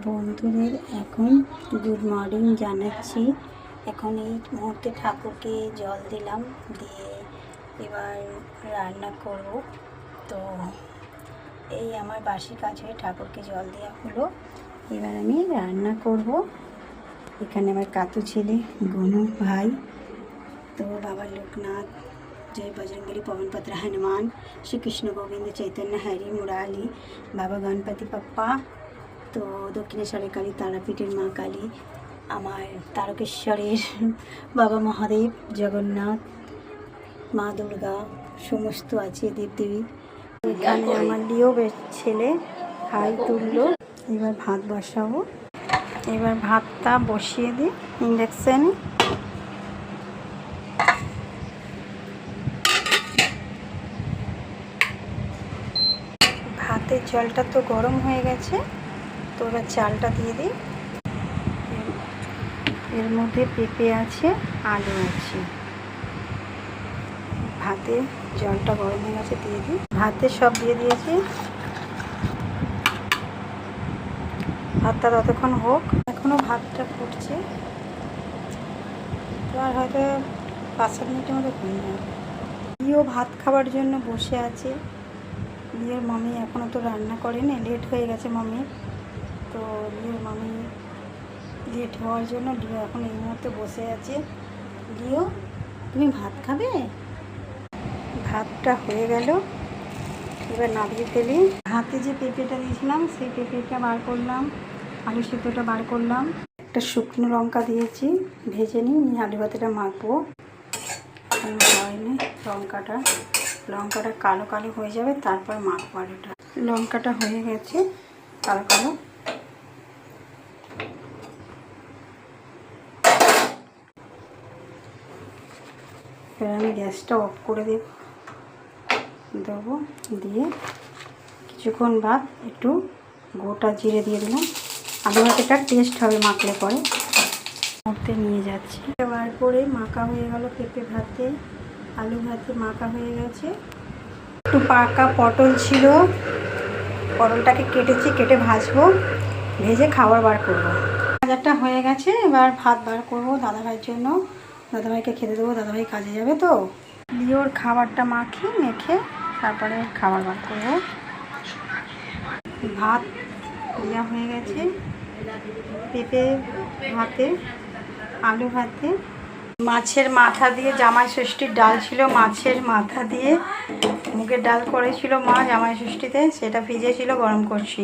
বন্ধুদের এখন good morning জানাচ্ছি। এখন এই মুহূর্তে ঠাকুরকে জল দিলাম, দিয়ে এবার রান্না করব। তো এই আমার বাসি কাজ হয়ে ঠাকুরকে জল দেওয়া হলো, এবার আমি রান্না করব। এখানে আমার কাতু ছেলে, গনু ভাই, তো বাবা লোকনাথ, जय बजरंगबली, पवन पत्र हनुमान, श्री कृष्ण गोविंद चैतन्य हरि मुराली, बाबा गणपति पप्पा, तो दक्षिणेश्वरेर काली, तारापीठेर मा काली, आमार तारकेश्वरेर बाबा महादेव, जगन्नाथ, मा दुर्गा समस्त आछे देवदेवी। एखाने आमार लियो छेले हाई तुललो। एबार भात बसाबो, एबार भातटा बसिए दिई इंडाक्शने। ভাতের জলটা তো গরম হয়ে গেছে, তো এবার চালটা দিয়ে দিই। এর মধ্যে পেঁপে আছে, আলু আছে। ভাতে জলটা গরম হয়ে গেছে, দিয়ে দিই। ভাতে সব দিয়ে দিয়েছি, ভাতটা ততক্ষণ হোক। এখনও ভাতটা ফুটছে, তো আর হয়তো 5-7 মিনিটের মতো হয়ে যাবে। লিও ভাত খাওয়ার জন্য বসে আছে। লিওর মামি এখনও তো রান্না করেনি, লেট হয়ে গেছে মামি। তো লিওর মামি লেট হওয়ার জন্য লিও এখন এই মুহূর্তে বসে আছে। লিও, তুমি ভাত খাবে? ভাতটা হয়ে গেল, এবার নামিয়ে ফেলি। ভাতে যে পেঁপেটা দিয়েছিলাম সেই পেঁপেটা বার করলাম, আলু সিদ্ধটা বার করলাম। একটা শুকনো লঙ্কা দিয়েছি, ভেজে নিই, আলু ভাতেটা মাখবো। হয়নি লঙ্কাটা কালো কালো হয়ে যাবে, তারপর মাখবো আলুটা। লঙ্কাটা হয়ে গেছে কালো কালো। এবার আমি গ্যাসটা অফ করে দেবো, দিয়ে কিছুক্ষণ বাদ একটু গোটা জিরে দিয়ে দিলাম। আলু ভাতেটা টেস্ট হবে মাখলে পরে। মধ্যে নিয়ে যাচ্ছি, এবার করে মাখা হয়ে গেল। পেঁপে ভাতে আলু ভাতে মাখা হয়ে গেছে। একটু পাকা পটল ছিল, পটলটাকে কেটে ভাজবো, ভেজে খাবার বার করবো। ভাজাটা হয়ে গেছে, এবার ভাত বার করবো দাদাভাইয়ের জন্য। দাদাভাইকে খেতে দেবো, দাদাভাই কাজে যাবে। তো লিওর খাবারটা মেখে তারপরে খাবার বার করবো। ভাত দেওয়া হয়ে গেছে, পেঁপে ভাতে আলু ভাতে। মাছের মাথা দিয়ে জামাই ষষ্ঠীর ডাল ছিল, মাছের মাথা দিয়ে মুগের ডাল করেছিল মা জামাই ষষ্ঠীতে, সেটা ভিজে ছিল, গরম করছি।